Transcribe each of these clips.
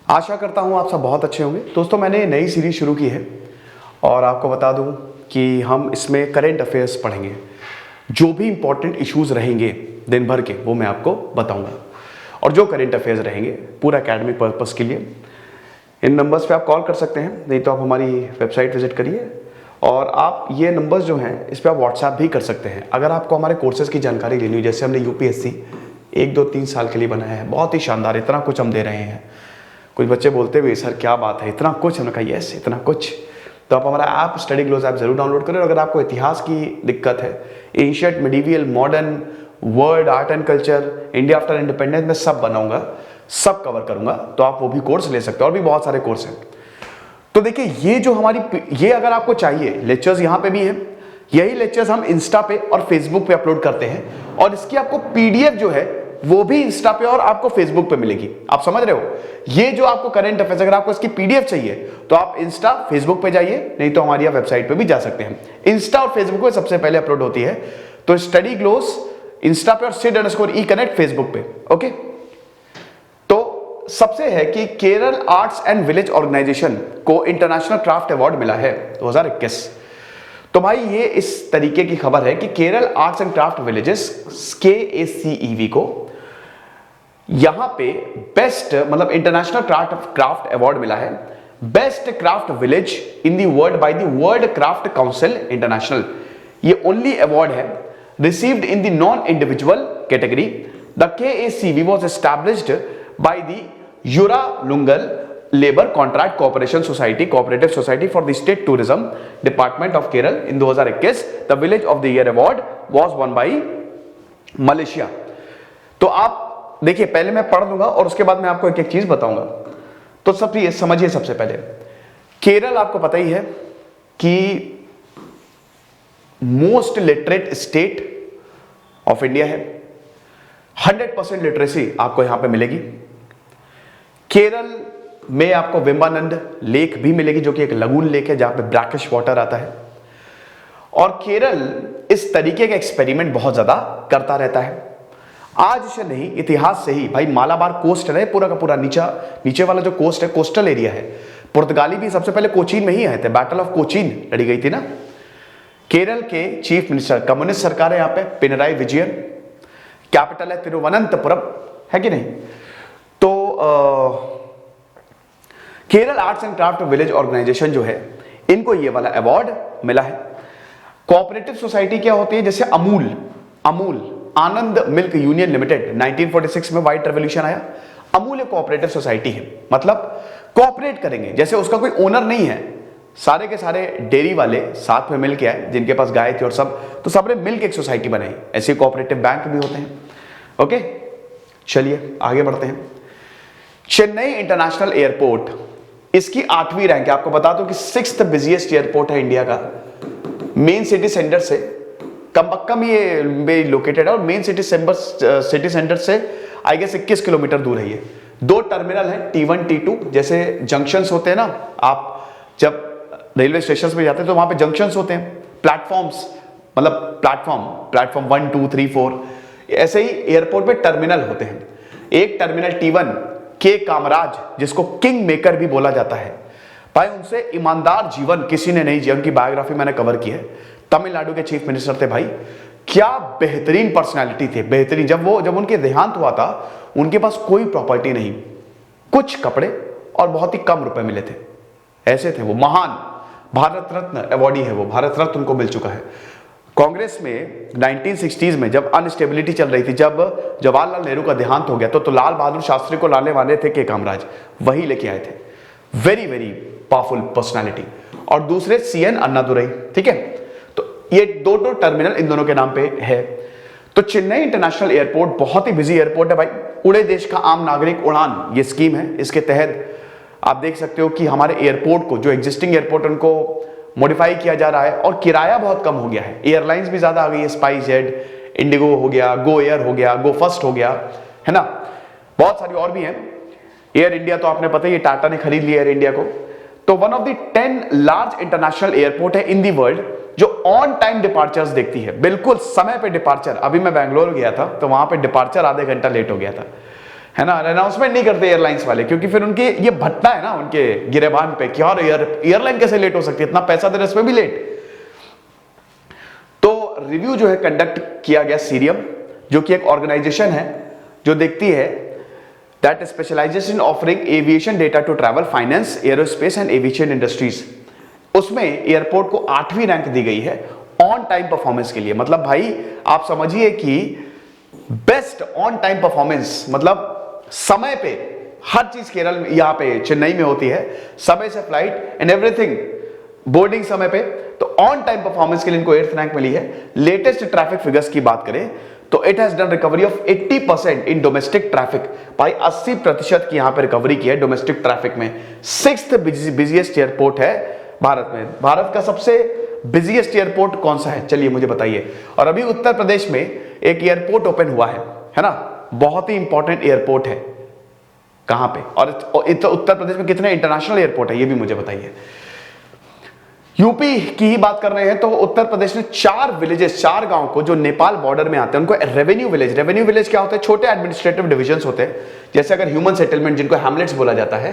आशा करता हूँ आप सब बहुत अच्छे होंगे। दोस्तों, मैंने नई सीरीज शुरू की है और आपको बता दूँ कि हम इसमें करेंट अफेयर्स पढ़ेंगे। जो भी इंपॉर्टेंट इश्यूज रहेंगे दिन भर के वो मैं आपको बताऊंगा, और जो करेंट अफेयर्स रहेंगे पूरा एकेडमिक पर्पस के लिए। इन नंबर्स पे आप कॉल कर सकते हैं, नहीं तो आप हमारी वेबसाइट विजिट करिए, और आप ये नंबर्स जो हैं इस पर आप व्हाट्सएप भी कर सकते हैं। अगर आपको हमारे कोर्सेज की जानकारी लेनी हो, जैसे हमने यूपीएससी 1, 2, 3 साल के लिए बनाया है, बहुत ही शानदार, इतना कुछ हम दे रहे हैं। कुछ बच्चे बोलते हुए सर क्या बात है, इतना कुछ। हमने कहा यस, इतना कुछ। तो आप हमारा ऐप स्टडी ग्लोस ऐप जरूर डाउनलोड करें। और अगर आपको इतिहास की दिक्कत है, ancient, medieval, modern, world, art and culture, India after independence, में सब बनाऊंगा, सब कवर करूंगा, तो आप वो भी कोर्स ले सकते हो। और भी बहुत सारे कोर्स हैं। तो देखिए, ये जो हमारी ये अगर आपको चाहिए, लेक्चर्स यहाँ पे भी है। यही लेक्चर्स हम इंस्टा पे और फेसबुक पे अपलोड करते हैं, और इसकी आपको पीडीएफ जो है वो भी इंस्टा पे और आपको फेसबुक पे मिलेगी। आप समझ रहे हो? ये जो आपको करंट अफेयर्स, अगर आपको इसकी पीडीएफ चाहिए तो आप इंस्टा, फेसबुक पे जाइए, नहीं तो हमारी वेबसाइट पे भी जा सकते हैं। इंस्टा और फेसबुक पे सबसे पहले अपलोड होती है, तो स्टडी ग्लोस इंस्टा पे और सिड_ई कनेक्ट फेसबुक पे। ओके, तो सबसे है कि Kerala arts and village organisation को इंटरनेशनल क्राफ्ट अवार्ड मिला है 2021। तो भाई ये इस तरीके की खबर है कि Kerala arts and craft villages KACEV को यहां पे बेस्ट, मतलब इंटरनेशनल क्राफ्ट अवार्ड मिला है, best craft village in the world by the world craft council international. ये ओनली अवार्ड है received in the non individual category. The KACEV was established by the Uralungal labour contract cooperative society for the state tourism department of Kerala in 2021। The village of the year award was won by Malaysia. तो आप देखिए, पहले मैं पढ़ दूंगा और उसके बाद मैं आपको एक एक चीज बताऊंगा। तो सब ये समझिए, सबसे पहले केरल आपको पता ही है कि most literate state of India है। 100% लिटरेसी आपको यहां पे मिलेगी। केरल में आपको वेम्बानंद लेक भी मिलेगी, जो कि एक लगून लेक है जहां पे ब्लैकिश वाटर आता है। और केरल इस तरीके का एक्सपेरिमेंट बहुत ज्यादा करता रहता है। आज से नहीं, इतिहास से ही। भाई मालाबार कोस्ट है पूरा का पूरा, नीचे वाला जो कोस्ट है, कोस्टल एरिया है। पुर्तगाली भी सबसे पहले कोचीन में ही आए थे, बैटल ऑफ कोचीन लड़ी गई थी ना। केरल के चीफ मिनिस्टर, कम्युनिस्ट सरकार है यहाँ पे, पिनराई विजयन। कैपिटल है तिरुवनंतपुरम, है कि नहीं? तो Kerala arts and craft village organisation जो है, इनको ये वाला अवार्ड मिला है। कोऑपरेटिव सोसाइटी क्या होती है? जैसे अमूल आनंद मिल्क यूनियन लिमिटेड, 1946 में व्हाइट रेवोल्यूशन आया। अमूल एक कोऑपरेटिव सोसाइटी है, मतलब कोऑपरेट करेंगे। जैसे उसका कोई ओनर नहीं है, सारे के सारे डेयरी वाले साथ में मिल के आए, जिनके पास गाय थी और सब, तो सबने मिल के एक सोसाइटी बनाई। ऐसे कोऑपरेटिव बैंक भी होते हैं। ओके, चलिए आगे बढ़ते हैं। चेन्नई इंटरनेशनल एयरपोर्ट, इसकी 8वीं रैंक है। आपको बता दो कि 6th बिजिएस्ट एयरपोर्ट है इंडिया का। मेन सिटी सेंटर से कम ये लोकेटेड है, और मेन सिटी सेंटर से आई गेस 21 किलोमीटर दूर है ये। 2 टर्मिनल है, T1 T2। जैसे जंक्शंस होते हैं ना, आप जब रेलवे स्टेशन पे जाते हैं तो वहां पे जंक्शंस होते हैं, प्लेटफॉर्म्स, मतलब प्लेटफॉर्म 1, 2, 3, 4। ऐसे ही एयरपोर्ट पे टर्मिनल होते हैं। एक टर्मिनल T1 के कामराज, जिसको किंग मेकर भी बोला जाता है, भाई उनसे ईमानदार जीवन किसी ने नहीं जिया। उनकी बायोग्राफी मैंने कवर की है। तमिलनाडु के चीफ मिनिस्टर थे भाई, क्या बेहतरीन पर्सनालिटी थे, बेहतरीन। जब उनके देहांत हुआ था, उनके पास कोई प्रॉपर्टी नहीं, कुछ कपड़े और बहुत ही कम रुपए मिले थे। ऐसे थे वो, महान भारत रत्न अवॉर्डी है वो, भारत रत्न उनको मिल चुका है। कांग्रेस में 1960s में जब अनस्टेबिलिटी चल रही थी, जब जवाहरलाल नेहरू का देहांत हो गया, तो लाल बहादुर शास्त्री को लाने वाले थे के कामराज, वही लेके आए थे। Very very powerful personality. और दूसरे CN अन्नादुरई, ठीक है। तो ये 2 टर्मिनल इन दोनों के नाम पे है। तो चेन्नई इंटरनेशनल एयरपोर्ट बहुत ही बिजी एयरपोर्ट है भाई। उड़े देश का आम नागरिक उड़ान, ये स्कीम है। इसके तहत आप देख सकते हो कि हमारे एयरपोर्ट को, जो एग्जिस्टिंग एयरपोर्ट, उनको मॉडिफाई किया जा रहा है, और किराया बहुत कम हो गया है। एयरलाइंस भी ज्यादा आ गई है, स्पाइसजेट, इंडिगो हो गया, गो एयर हो गया, गो फर्स्ट हो गया, है ना। बहुत सारी और भी हैं। एयर इंडिया तो आपने पता ही है, टाटा ने खरीद लिया एयर इंडिया को। तो one of the 10 large international airport है इन दी वर्ल्ड, जो ऑन टाइम डिपार्चर्स देखती है, बिल्कुल समय पे डिपार्चर। अभी मैं बेंगलोर गया था, तो वहां पे डिपार्चर आधे घंटा लेट हो गया था, है ना, अनाउंसमेंट नहीं करते एयरलाइंस वाले, क्योंकि फिर उनके ये भट्टा है ना उनके गिरेबान पे कि और एयरलाइन कैसे लेट हो सकती है, इतना पैसा दे रहे उसमें भी लेट। तो रिव्यू जो है कंडक्ट किया गया सीरियम, जो कि एक ऑर्गेनाइजेशन है जो देखती है that specialises in offering aviation data to travel, finance, aerospace and aviation industries. उसमें एयरपोर्ट को 8वीं रैंक दी गई है ऑन टाइम परफॉर्मेंस के लिए। मतलब भाई आप समझिए कि बेस्ट ऑन टाइम परफॉर्मेंस, मतलब समय पे हर चीज केरल में, यहां पे चेन्नई में होती है, समय से फ्लाइट एंड एवरीथिंग, बोर्डिंग समय पे। तो ऑन टाइम परफॉर्मेंस के लिए इनको 8th रैंक मिली है। लेटेस्ट ट्रैफिक फिगर्स की बात करें तो it has done recovery of 80% in domestic traffic. भाई 80% की यहां पे रिकवरी की है डोमेस्टिक ट्रैफिक में। 6th बिजिएस्ट एयरपोर्ट है भारत में। भारत का सबसे बिजिएस्ट एयरपोर्ट कौन सा है, चलिए मुझे बताइए। और अभी उत्तर प्रदेश में एक एयरपोर्ट ओपन हुआ है ना, बहुत ही इंपॉर्टेंट एयरपोर्ट है। कहां पे, और उत्तर प्रदेश में कितने इंटरनेशनल एयरपोर्ट है ये भी मुझे बताइए। यूपी की ही बात कर रहे हैं तो उत्तर प्रदेश ने 4 विलेजेस, 4 गांव को जो नेपाल बॉर्डर में आते हैं उनको रेवेन्यू विलेज, रेवेन्यू विलेज क्या होते हैं, छोटे एडमिनिस्ट्रेटिव डिविजन्स होते हैं। जैसे अगर ह्यूमन सेटलमेंट जिनको हैमलेट्स बोला जाता है,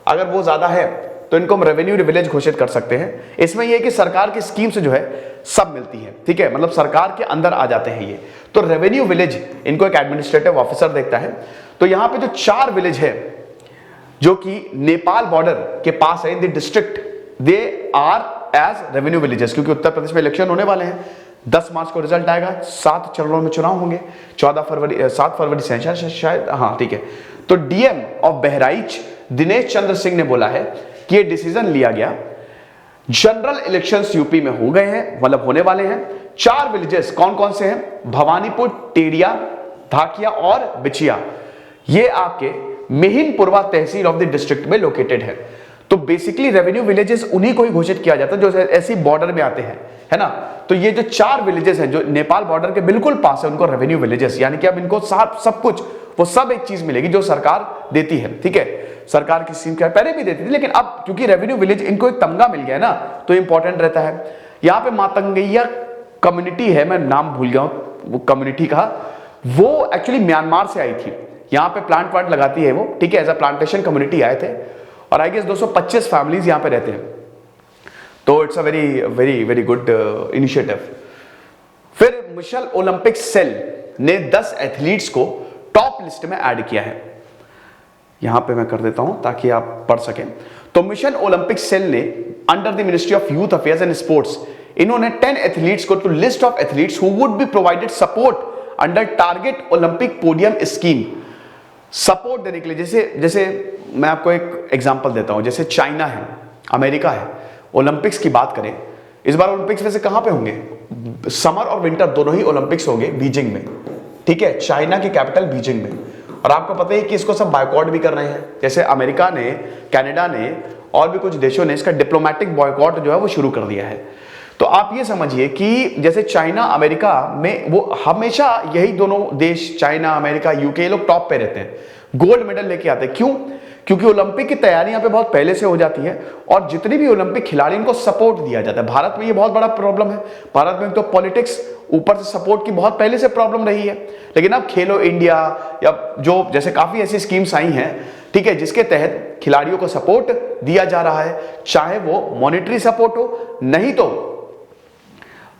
अगर वो ज्यादा है तो इनको हम रेवेन्यू विलेज घोषित कर सकते हैं। इसमें यह कि सरकार की स्कीम से जो है सब मिलती है, ठीक है, मतलब सरकार के अंदर आ जाते हैं ये। तो रेवेन्यू विलेज इनको एक एडमिनिस्ट्रेटिव ऑफिसर देखता है। तो यहां पे जो 4 विलेज है जो कि नेपाल बॉर्डर के पास है in the district, they are as revenue villages. क्योंकि उत्तर प्रदेश में इलेक्शन होने वाले हैं, 10 मार्च को रिजल्ट आएगा, 7 चरणों में चुनाव होंगे, 7 फरवरी से शायद, हाँ ठीक है। तो डीएम ऑफ बहराइच दिनेश चंद्र सिंह ने बोला है कि ये डिसीजन लिया गया, जनरल इलेक्शंस यूपी में हो गए हैं, मतलब होने वाले हैं। 4 विलेजेस कौन कौन से हैं, भवानीपुर, टेड़िया, धाकिया और बिछिया, ये आपके मेहिनपुरवा तहसील ऑफ द डिस्ट्रिक्ट में लोकेटेड है। तो बेसिकली रेवेन्यू विलेजेस उन्हीं को ही घोषित किया जाता है जो ऐसी बॉर्डर में आते हैं, है ना। तो ये जो 4 विलेजेस हैं जो नेपाल बॉर्डर के बिल्कुल पास है उनको रेवेन्यू विलेजेस, यानी कि अब इनको सब कुछ, वो सब एक चीज मिलेगी जो सरकार देती है, ठीक है। सरकार की स्कीम क्या पहले भी देती थी, लेकिन अब क्योंकि रेवेन्यू विलेज इनको एक तमगा मिल गया ना, तो इंपॉर्टेंट रहता है। यहाँ पे मातंगैया कम्युनिटी है, मैं नाम भूल गया हूं वो कम्युनिटी का, वो एक्चुअली म्यांमार से आई थी। यहाँ पे प्लांट लगाती है वो, ठीक है, एज अ प्लांटेशन कम्युनिटी आए थे और आई गेस 225 फैमिलीज यहाँ पे रहते हैं। तो it's a very very very good initiative. फिर मिशन ओलंपिक सेल ने 10 एथलीट्स को टॉप लिस्ट में ऐड किया है। यहां पे मैं कर देता हूं ताकि आप पढ़ सकें। तो मिशन ओलंपिक सेल ने under the ministry of youth affairs and sports, इन्होंने 10 एथलीट्स को to list of athletes who would be provided support under target Olympic podium scheme. Support देने के लिए, जैसे मैं आपको एक एग्जांपल देता हूं, जैसे चाइना है, अमेरिका है, ओलंपिक्स की बात करें, इस बार ओलंपिक्स वैसे कहां पे होंगे, समर और विंटर दोनों ही ओलंपिक्स होंगे बीजिंग में, ठीक है, चाइना की कैपिटल बीजिंग में। और आपको पता है कि इसको सब बायकॉट भी कर रहे हैं, जैसे अमेरिका ने, कनाडा ने और भी कुछ देशों ने इसका डिप्लोमेटिक बॉयकॉट जो है वो शुरू कर दिया है। तो आप ये समझिए कि जैसे चाइना अमेरिका में, वो हमेशा यही दोनों देश, चाइना अमेरिका यूके, लोग टॉप पे रहते हैं, गोल्ड मेडल लेके आते हैं। क्यों? क्योंकि ओलंपिक की तैयारी यहाँ पे बहुत पहले से हो जाती है और जितने भी ओलंपिक खिलाड़ी उनको सपोर्ट दिया जाता है। भारत में ये बहुत बड़ा प्रॉब्लम है, भारत में तो पॉलिटिक्स ऊपर से सपोर्ट की बहुत पहले से प्रॉब्लम रही है। लेकिन अब खेलो इंडिया या जो जैसे काफी ऐसी स्कीम्स आई हैं, ठीक है, जिसके तहत खिलाड़ियों को सपोर्ट दिया जा रहा है, चाहे वो मॉनेटरी सपोर्ट हो, नहीं तो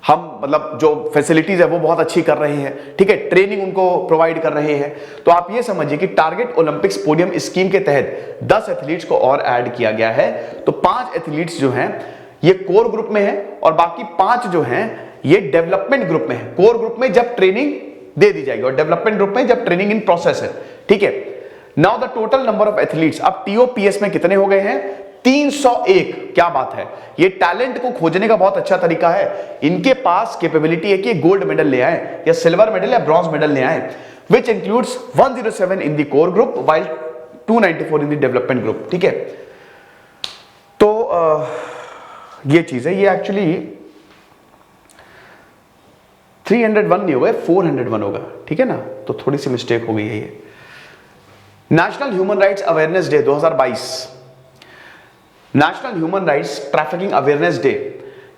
हम मतलब जो फैसिलिटीज है वो बहुत अच्छी कर रहे हैं, ठीक है, ट्रेनिंग उनको प्रोवाइड कर रहे हैं। तो आप ये समझिए कि टारगेट ओलंपिक्स पोडियम स्कीम के तहत 10 एथलीट्स को और ऐड किया गया है। तो 5 एथलीट्स जो हैं ये कोर ग्रुप में हैं और बाकी 5 जो हैं ये डेवलपमेंट ग्रुप में है। कोर ग्रुप में जब ट्रेनिंग दे दी जाएगी और डेवलपमेंट ग्रुप में जब ट्रेनिंग इन प्रोसेस है, ठीक है। Now the total number of athletes, अब टीओपीएस में कितने हो गए हैं? 301। क्या बात है, ये टैलेंट को खोजने का बहुत अच्छा तरीका है। इनके पास कैपेबिलिटी है कि गोल्ड मेडल ले आए या सिल्वर मेडल या ब्रॉन्ज मेडल ले आए, which includes 107 in the core group while 294 in the development group, ठीक है। तो ये चीज है, ये एक्चुअली 301 नहीं होगा, 401 होगा, ठीक है ना, तो थोड़ी सी मिस्टेक हो गई है ये। National human rights awareness day 2022, national human rights trafficking awareness day,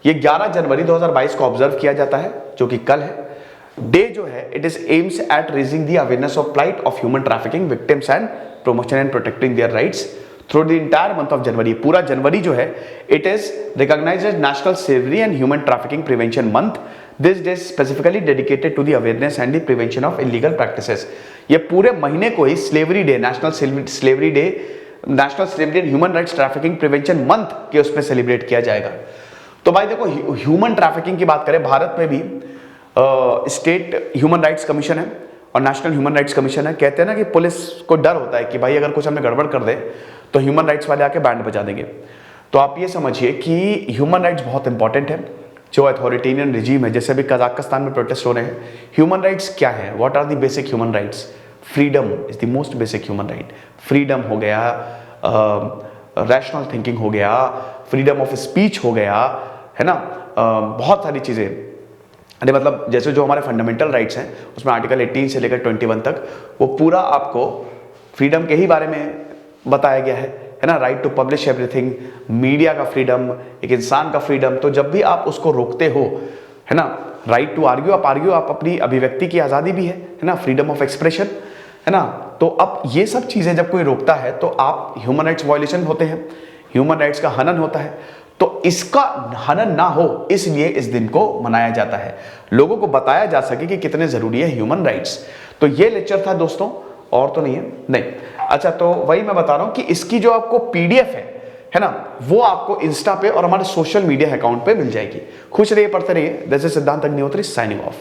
ये 11 जनवरी 2022 को ऑब्जर्व किया जाता है, जो कि कल है। डे जो है it is aims at raising the awareness of plight of human trafficking victims and promotion and protecting their rights through the entire month of January. पूरा जनवरी जो है it is recognised as national slavery and human trafficking prevention month. This day specifically dedicated to the awareness and the prevention of illegal practices. ये पूरे महीने को ही slavery day, national slavery day, national slavery and human rights trafficking prevention month के उसमें celebrate किया जाएगा। तो भाई देखो, ह्यूमन ट्रैफिकिंग की बात करें, भारत में भी स्टेट ह्यूमन राइट्स कमीशन है और नेशनल ह्यूमन राइट्स कमीशन है। कहते हैं ना कि पुलिस को डर होता है कि भाई अगर कुछ हमने गड़बड़ कर दे तो ह्यूमन राइट्स वाले आके बैंड बजा देंगे। तो आप ये समझिए कि ह्यूमन राइट्स बहुत इंपॉर्टेंट है। जो अथॉरिटेरियन रिजीम है, जैसे अभी कजाकिस्तान में प्रोटेस्ट हो रहे हैं, ह्यूमन राइट्स क्या है, what are the basic human rights? Freedom is the most basic human right. Freedom हो गया, रैशनल थिंकिंग हो गया, फ्रीडम ऑफ स्पीच हो गया, है ना, बहुत सारी चीजें। अरे मतलब जैसे जो हमारे फंडामेंटल राइट्स हैं उसमें आर्टिकल 18 से लेकर 21 तक वो पूरा आपको फ्रीडम के ही बारे में बताया गया है ना। Right to publish everything, media का फ्रीडम, एक इंसान का फ्रीडम। तो जब भी आप उसको रोकते हो, है ना, राइट टू आर्ग्यू, आप अपनी अभिव्यक्ति की आज़ादी भी है ना, फ्रीडम ऑफ एक्सप्रेशन, है ना। तो अब ये सब चीज़ें जब कोई रोकता है तो आप ह्यूमन राइट्स वायलेशन होते हैं, ह्यूमन राइट्स का हनन होता है। तो इसका हनन ना हो इसलिए इस दिन को मनाया जाता है, लोगों को बताया जा सके कि कितने जरूरी है ह्यूमन राइट्स। तो ये लेक्चर था दोस्तों, और तो नहीं है, नहीं। अच्छा, तो वही मैं बता रहा हूं कि इसकी जो आपको पीडीएफ है ना, वो आपको इंस्टा पे और हमारे सोशल मीडिया अकाउंट पे मिल जाएगी। खुश रहिए, पढ़ते रहिए। दिस इज सिद्धांत अग्निहोत्री साइनिंग ऑफ।